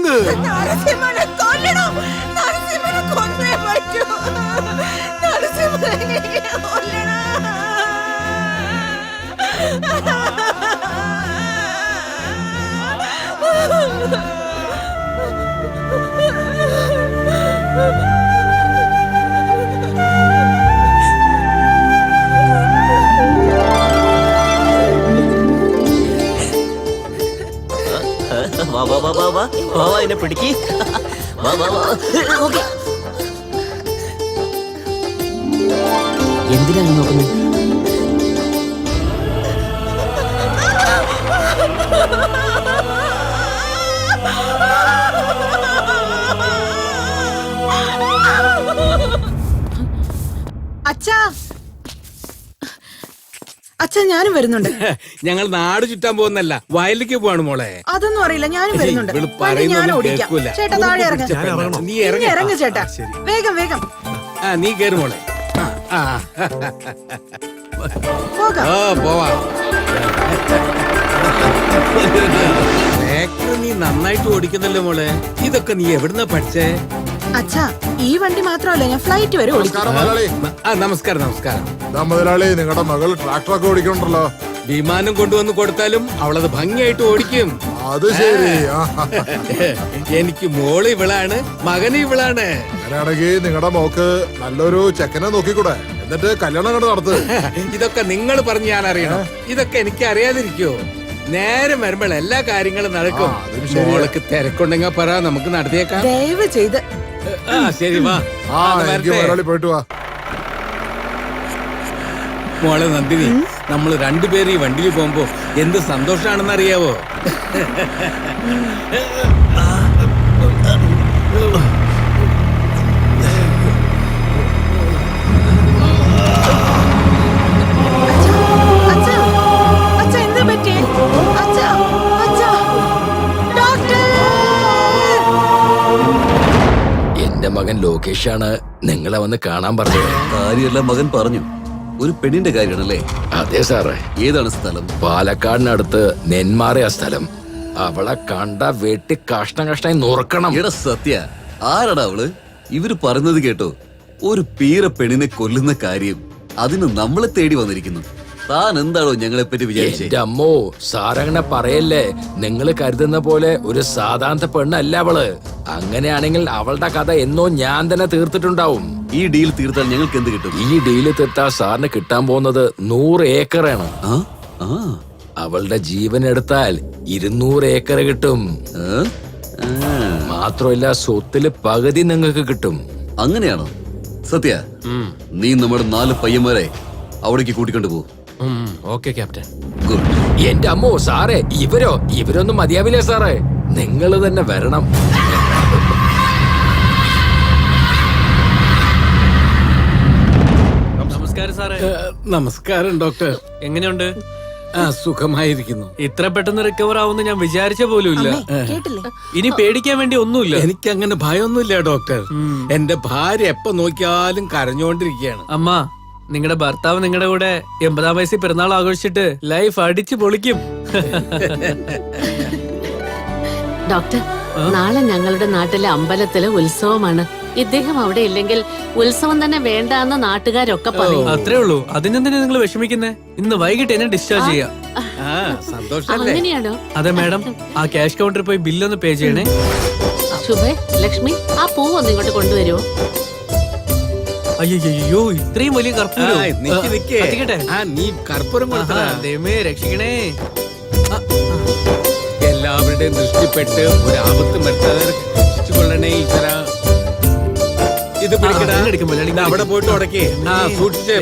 വാങ്ങ്. നരസിംഹനെ കൊല്ലണം. നരസിംഹനെ കൊന്നേ പറ്റൂ. നരസിംഹനെ കൊല്ലണം. വാ വാ വാ വാ വാ വാ വാ എന്നെ പിടിക്ക്. വാ വാ വാ. ഓക്കേ. എന്തിനാണ് നോക്കുന്നത്? അച്ഛാ, അച്ഛാ ഞാനും വരുന്നുണ്ട്. ഞങ്ങൾ നാട് ചുറ്റാൻ പോകുന്നല്ല, വയലിലേക്ക് പോവാണ് മോളെ. അതൊന്നും അറിയില്ല, ഞാനും വരുന്നുണ്ട്. ഇവള് വണ്ടി പറയുന്നൊന്നും ഞാൻ ഓടിക്കാം. കേൾക്കൂല. ചേട്ടാ താഴെ ഇറങ്ങ. നീ ഇറങ്ങ്. ഇറങ്ങ് ചേട്ടാ, വേഗം വേഗം. നീ കേറ് മോളെ. പോകാം. പോവാ. ട്രാക്ടർ നീ നന്നായിട്ട് ഓടിക്കുന്നല്ലോ മോളെ. ഇതൊക്കെ നീ എവിടുന്നാ പഠിച്ചേ? അച്ഛാ, ഈ വണ്ടി മാത്രമല്ല, ഞാൻ ഫ്ലൈറ്റ് വരെ ഓടിക്കും. നമസ്കാരം നമസ്കാരം. മുതലാളി, നിങ്ങളുടെ മകൾ ട്രാക്ടറൊക്കെ ഓടിക്കണ്ടല്ലോ. വിമാനം കൊണ്ടുവന്ന് കൊടുത്താലും അവളത് ഭംഗിയായിട്ട് ഓടിക്കും. അത് ശരി. എനിക്ക് മോള് ഇവളാണ്, മകന് ഇവളാണ്. അങ്ങനെയാണെങ്കിൽ നിങ്ങളുടെ മോക്ക് നല്ലൊരു ചെക്കനെ നോക്കിക്കൂടെ? എന്നിട്ട് കല്യാണം കണ്ട് നടത്ത്. ഇതൊക്കെ നിങ്ങൾ പറഞ്ഞ് ഞാൻ അറിയണം. ഇതൊക്കെ എനിക്ക് അറിയാതിരിക്കോ? നേരെ വരുമ്പോൾ എല്ലാ കാര്യങ്ങളും നടക്കും. മോൾക്ക് തിരക്കുണ്ടെങ്കിൽ പറ, നമുക്ക് നടത്തിയേക്കാം. ദയവ് ചെയ്ത്. ശരി വാ. മുതലാളി പോയിട്ട് വാ. മോളെ നന്ദിനി, നമ്മൾ രണ്ടുപേരും ഈ വണ്ടിയിൽ പോകുമ്പോ എന്ത് സന്തോഷാണെന്ന് അറിയാവോ? എന്റെ മകൻ ലോകേഷാണ് നിങ്ങളെ വന്ന് കാണാൻ പറഞ്ഞത്. കാര്യമെല്ലാം മകൻ പറഞ്ഞു. ഒരു പെണ്ണിന്റെ കാര്യമാണല്ലേ? അതെ സാറേ. ഏതാണ് സ്ഥലം? പാലക്കാടിനടുത്ത് നെന്മാറയാ സ്ഥലം. അവളെ കണ്ട വെട്ടി കഷ്ണം കഷ്ണമായി നുറുക്കണം. എടാ സത്യ, ആരടാ അവള്? ഇവര് പറയുന്നത് കേട്ടോ, ഒരു പീര പെണ്ണിനെ കൊല്ലുന്ന കാര്യം. അതിന് നമ്മളെ തേടി വന്നിരിക്കുന്നു. താൻ എന്താണോ ഞങ്ങളെ പറ്റി വിചാരിച്ചേ? എന്റെ അമ്മോ, സാറങ്ങനെ പറയല്ലേ. നിങ്ങൾ കരുതുന്ന പോലെ ഒരു സാധാരണ പെണ്ണല്ല അവള്. അങ്ങനെയാണെങ്കിൽ അവളുടെ കഥ എന്നോ ഞാൻ തന്നെ തീർത്തിട്ടുണ്ടാവും. ഈ ഡീൽ തീർത്താൽ ഞങ്ങൾക്ക് എന്ത് കിട്ടും? ഈ ഡീല് തീർത്താൽ സാറിന് കിട്ടാൻ പോകുന്നത് 100 ഏക്കറാണ്. അവളുടെ ജീവൻ എടുത്താൽ 200 ഏക്കർ കിട്ടും. മാത്രമല്ല സ്വത്തില് പകുതി നിങ്ങൾക്ക് കിട്ടും. അങ്ങനെയാണോ? സത്യ, നീ നമ്മുടെ 4 പയ്യന്മാരെ അവിടേക്ക് കൂട്ടിക്കൊണ്ടു പോകും. Okay captain. ഗുഡ്. എന്റെ അമ്മോ സാറേ, ഇവരൊന്നും മതിയാവില്ലേ സാറേ? നിങ്ങൾ തന്നെ വരണം. നമസ്കാരം സാറേ. നമസ്കാരം ഡോക്ടർ. എങ്ങനെയുണ്ട്? സുഖമായിരിക്കുന്നു. ഇത്ര പെട്ടെന്ന് റിക്കവർ ആവുമെന്ന് ഞാൻ വിചാരിച്ച പോലും ഇല്ല. ഇനി പേടിക്കാൻ വേണ്ടി ഒന്നുമില്ല. എനിക്കങ്ങനെ ഭയമൊന്നുമില്ല ഡോക്ടർ. എന്റെ ഭാര്യ എപ്പോ നോക്കിയാലും കരഞ്ഞുകൊണ്ടിരിക്കുകയാണ്. അമ്മ, നിങ്ങളുടെ ഭർത്താവ് നിങ്ങളുടെ കൂടെ 80-ാം വയസ്സിൽ പിറന്നാൾ ആഘോഷിച്ചിട്ട് ലൈഫ് അടിച്ചു പൊളിക്കും. ഡോക്ടർ, നാളെ ഞങ്ങളുടെ നാട്ടിലെ അമ്പലത്തിലെ ഉത്സവമാണ്. ഇദ്ദേഹം അവിടെ ഇല്ലെങ്കിൽ ഉത്സവം തന്നെ വേണ്ടാന്ന് നാട്ടുകാരൊക്കെ പറയും. അത്രേ ഉള്ളൂ. അതിനെന്തിനാ നിങ്ങൾ വിഷമിക്കുന്നേ? ഇന്ന് വൈകിട്ട് എന്നെ ഡിസ്ചാർജ് ചെയ്യാം. അങ്ങനെയാണോ? അതെ മാഡം, ആ ക്യാഷ് കൗണ്ടറിൽ പോയി ബില്ലൊന്ന് പേ ചെയ്യണേ. ശുഭേ, ലക്ഷ്മി, ആ പൂവൊന്ന് ഇങ്ങോട്ട് കൊണ്ടുവരുമോ? അയ്യോ, ഇത്രയും വലിയ കർപ്പൂരം. നീ കർപ്പൂരം ദൈവമേ രക്ഷിക്കണേ. എല്ലാവരുടെയും ദൃഷ്ടിപ്പെട്ട് ഒരു ആപത്ത് വരുത്താതെ രക്ഷിച്ചുകൊള്ളണേ ഈശ്വര. ഇത് പിടിക്കടാ. അവിടെ പോയിട്ട് ഉടക്കി സൂക്ഷിച്ച്.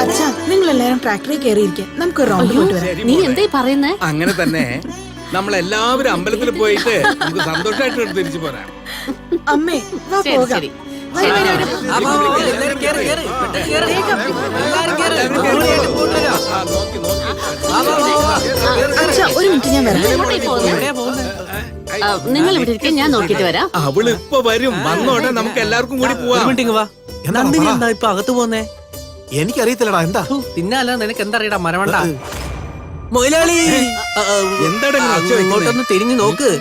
അച്ഛാ, നിങ്ങൾ എല്ലാരും ട്രാക്ടറിൽ കയറിയിരിക്കെ നമുക്ക് റൗണ്ട് പോയിട്ട് വരാം. നീ എന്തായി പറയുന്നേ? അങ്ങനെ തന്നെ നമ്മളെല്ലാവരും അമ്പലത്തിൽ പോയിട്ട് നമുക്ക് സന്തോഷമായിട്ട് തിരിച്ചു പോരാം. അമ്മേ, വാ പോകാം. അച്ഛാ, ഒരു മിനിറ്റ് ഞാൻ വരാം. നിങ്ങൾ ഇവിടെ ഇരിക്കാൻ ഞാൻ നോക്കിട്ട് വരാം. അവള് ഇപ്പൊ വരും. വന്നോടെ നമുക്ക് എല്ലാവർക്കും കൂടി ഒരു പോവാം. മിനിറ്റ് വാ. നന്ദിനി എന്താ ഇപ്പൊ അകത്ത് പോന്നേ? എനിക്കറിയത്തില്ലടാ എന്താ. തിന്നാല നിനക്ക് എന്തറിയടാ മരവണ്ട. മൊയിലാളി എന്താടാ ഇങ്ങനെ ഒച്ച വെക്കുന്നെ? ഇങ്ങോട്ടൊന്ന് തിരിഞ്ഞു നോക്ക്.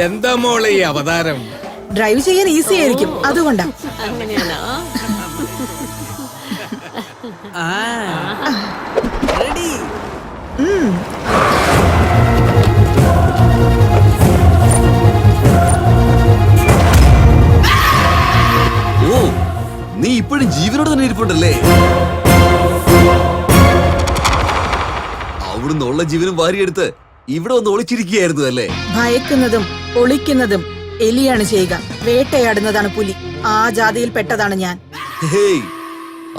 എന്താ മോളെ ഈ അവതാരം? ഡ്രൈവ് ചെയ്യാൻ ഈസി ആയിരിക്കും, അതുകൊണ്ടാ. അങ്ങനെയാണോ? റെഡി. ഓ, നീ ഇപ്പോഴും ജീവനോട് തന്നെ ഇരിപ്പുണ്ടല്ലേ? അവിടുന്ന് ഉള്ള ജീവനും വാരിയെടുത്ത് ഇവിടെ വന്ന് ഒളിച്ചിരിക്കുകയായിരുന്നു അല്ലേ? ഭയക്കുന്നതും ഒളിക്കുന്നതും എലിയാണ് ചെയ്യുക, വേട്ടയാടുന്നതാണ് പുലി. ആ ജാതിയിൽ പെട്ടതാണ് ഞാൻ. ഹേയ്,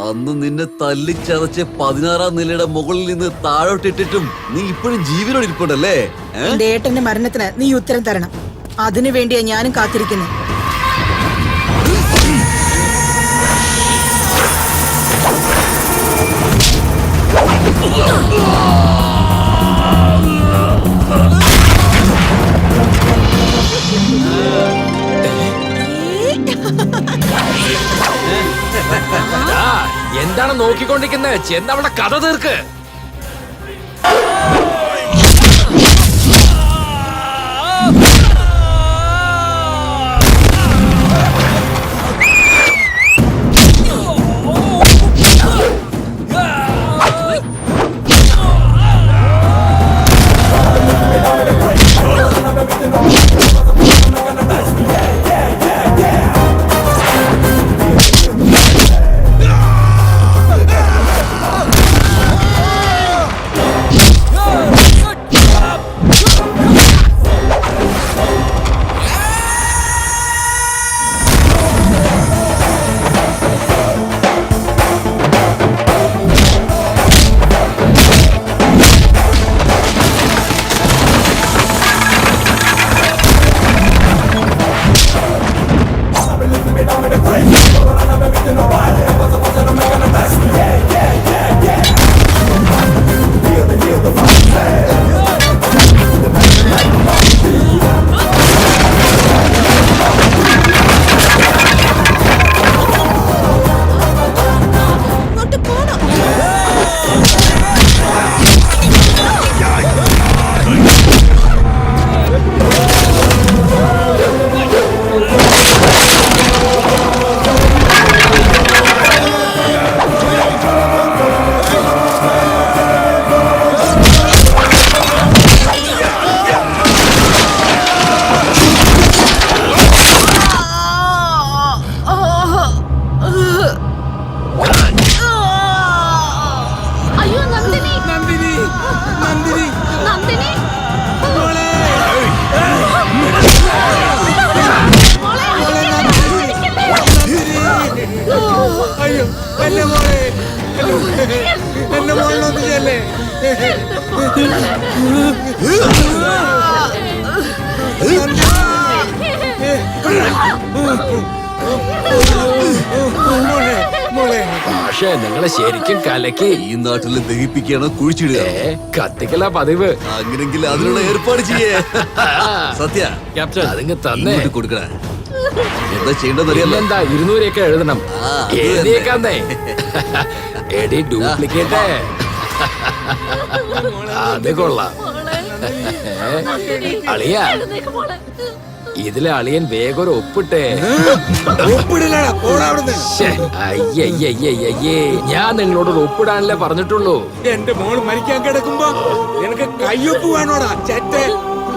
അന്ന് നിന്നെ തല്ലിച്ചതച്ച് 16-ാം നിലയുടെ മുകളിൽ നിന്ന് താഴോട്ടിട്ടിട്ടും നീ ഇപ്പോഴും ജീവനോട് ഇരിപ്പുണ്ടല്ലേ? എന്റെ ഏട്ടന്റെ മരണത്തിന് നീ ഉത്തരം തരണം. അതിനു വേണ്ടിയാ ഞാനും കാത്തിരിക്കുന്നു. എന്താണ് നോക്കിക്കൊണ്ടിരിക്കുന്നത്? ചെന്നവിടെ കഥ തീർക്ക്. അയ്യോ നന്ദിനി, നന്ദിനി, നന്ദിനി, നന്ദിനി. മോളെ. അയ്യോ, എന്റെ മോളെ, എന്റെ മോളിനൊന്നും ചെയ്യല്ലേ. മോളെ, മോളെ. പക്ഷേ നിങ്ങളെ ശരിക്കും കലക്കി. ഈ നാട്ടിൽ ദഹിപ്പിക്കുകയാണോ കുഴിച്ചിടുക? കത്തിക്കല പതിവ്. അങ്ങനെങ്കിൽ അതിനുള്ള ഏർപ്പാട് ചെയ്യേ. സത്യ, അതിങ്ങ് തന്നെ ഇങ്ങോട്ട് കൊടുക്കണ. എന്താ ചെയ്യേണ്ടതറിയാലോ? എന്താ 200 എഴുതണം. ആ, അത് തന്നെ. എഴുതിയേക്കാന്നേ. എടി ഡ്യൂപ്ലിക്കേറ്റ്. അത് കൊള്ളാം. അളിയ, ഇതിലെ അളിയൻ വേഗം ഒരു ഒപ്പിട്ടേ. ഒപ്പിടില്ലടാ, പോടാ അവിടുന്ന്. ശ്ശേ, അയ്യയ്യയ്യയ്യേ. ഞാൻ നിങ്ങളോട് ഒപ്പിടാനല്ലേ പറഞ്ഞിട്ടുള്ളൂ. എന്റെ മോള് മരിക്കാൻ കിടക്കുമ്പോ നിനക്ക് കയ്യൊപ്പ് വേണോടാ ചെറ്റെ.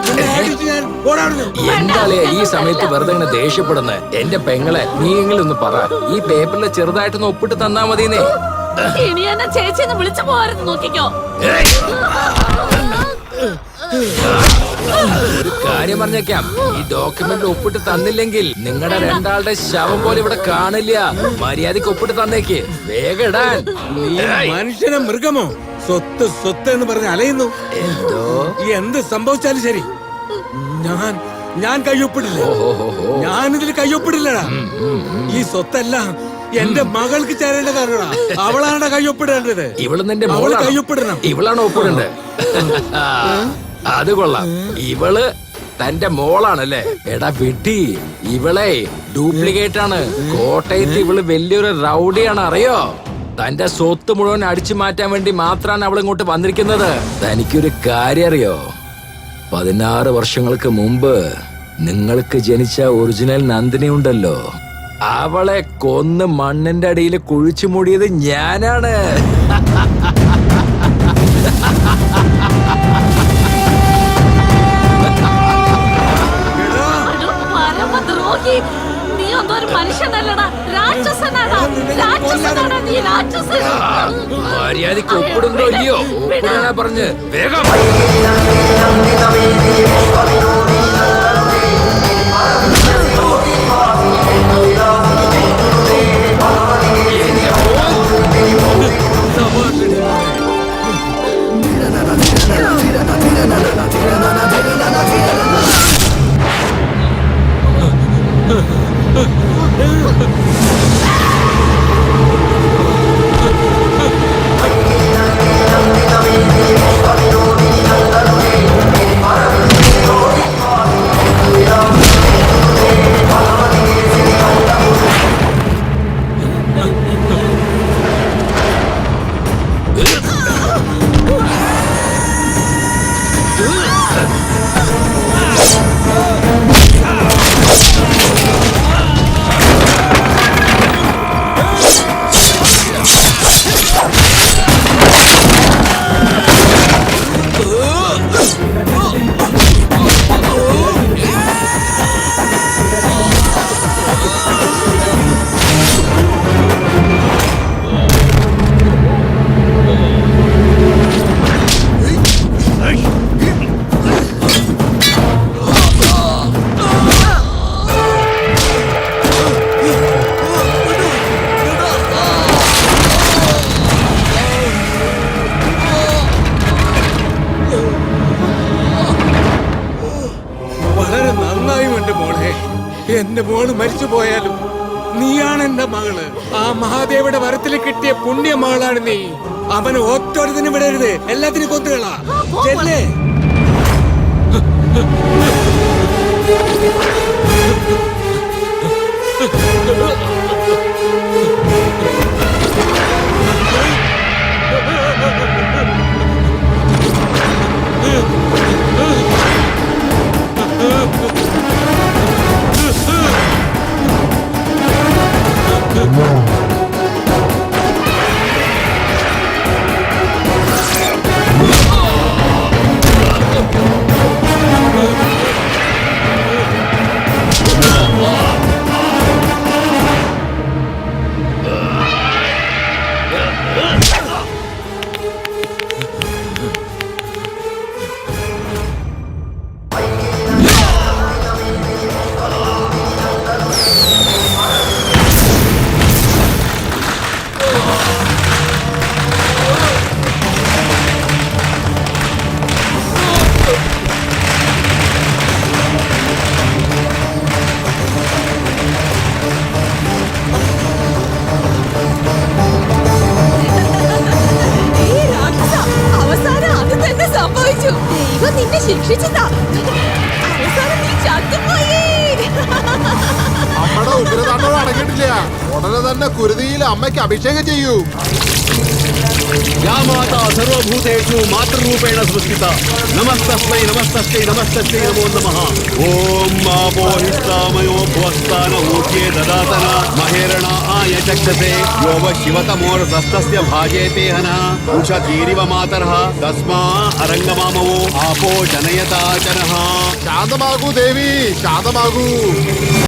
നിന്നെ അടിച്ച് ഞാൻ പോടാ അവിടുന്ന്. എന്താളിയാ ഈ സമയത്ത് വെറുതെ ഇങ്ങനെ ദേഷ്യപ്പെടുന്നത്? എന്റെ പെങ്ങളെ നീയെങ്കിലൊന്ന് പറ, ഈ പേപ്പറിൽ ചെറുതായിട്ടൊന്ന് ഒപ്പിട്ട് തന്നാ മതിന്നേ. ഇനി എന്നെ ചേച്ചിന്ന് വിളിച്ചു പോകാറുണ്ട് നോക്കിക്കോ. ഒരു കാര്യം പറഞ്ഞേക്കാം, ഈ ഡോക്യുമെന്റ് ഒപ്പിട്ട് തന്നില്ലെങ്കിൽ നിങ്ങളുടെ രണ്ടാളുടെ ശവം പോലെ ഇവിടെ കാണില്ല. മര്യാദക്ക് ഒപ്പിട്ട് തന്നേക്ക്, വേഗം ഇടാൻ. നീ മനുഷ്യനെ മൃഗമോ? സ്വത്ത് സ്വത്ത് എന്ന് പറഞ്ഞ് അലയുന്നു. എന്തോ എന്ത് സംഭവിച്ചാലും ശരി, ഞാൻ ഞാൻ കയ്യൊപ്പിടില്ല. ഞാനിതിൽ കയ്യൊപ്പിടില്ലടാ. ഈ സ്വത്തെല്ലാം എന്റെ മകൾക്ക് ചേരേണ്ടതാണടാ. അവളാണ് കയ്യൊപ്പിടേണ്ടത്. ഇവള് നിന്റെ അവള് മോളാണോ? കയ്യൊപ്പിടണം. ഇവളാണ് ഒപ്പിടേണ്ടത്. അത് കൊള്ളാം. ഇവള് തന്റെ മോളാണല്ലേ? എടാ വിട്ടി, ഇവളെ ഡ്യൂപ്ലിക്കേറ്റ് ആണ്. കോട്ടയത്ത് ഇവള് വലിയൊരു റൗഡിയാണ്, അറിയോ? തന്റെ സ്വത്ത് മുഴുവൻ അടിച്ചു മാറ്റാൻ വേണ്ടി മാത്രമാണ് അവൾ ഇങ്ങോട്ട് വന്നിരിക്കുന്നത്. തനിക്കൊരു കാര്യം അറിയോ? 16 വർഷങ്ങൾക്ക് മുമ്പ് നിങ്ങൾക്ക് ജനിച്ച ഒറിജിനൽ നന്ദിനി ഉണ്ടല്ലോ, അവളെ കൊന്ന് മണ്ണിന്റെ അടിയിൽ കുഴിച്ചു മൂടിയത് ഞാനാണ്. പരമദ്രോഹി, നീ ഒന്നും ഒരു മനുഷ്യനല്ലടാ, രാക്ഷസനാടാ. രാക്ഷസനാടാ നീ, രാക്ഷസൻ. മര്യാദക്ക് ഒപ്പിടുന്നോ ഇല്ലയോ? ഒപ്പിടാനാ പറഞ്ഞ് വേഗം. വളരെ നന്നായുമുണ്ട് മോളെ. എന്റെ മോള് മരിച്ചു പോയാലും നീയാണ് എന്റെ മകള്. ആ മഹാദേവയുടെ വരത്തിൽ കിട്ടിയ പുണ്യ മകളാണ് നീ. അവന് ഒറ്റൊരുതിനും വിടരുത്, എല്ലാത്തിനും കൊന്നുകളാ. ചെല്ലേ. അമ്മയുടെ ഉഗ്രതാണ്ഡവം അടങ്ങിയിട്ടില്ല. ഉടനെ തന്നെ കുരുതിയിൽ അമ്മയ്ക്ക് അഭിഷേകം ചെയ്യൂ. या माता सर्वभूतेषु मातृरूपेण संस्थिता नमस्तस्मै नमस्तस्यै नमस्तस्यै नमो नमः ओम मापोहिष्टामयो भुवस्तान ऊर्जे ददातन महेरणा आय चक्षते यो व शिवतमोरसस्तस्य भाजेते हनः उषतीरिव मातरः तस्मा अरङ्गमामवो आपो जनयता जनः. ശാന്തമാകൂ ദേവി, ശാന്തമാകൂ.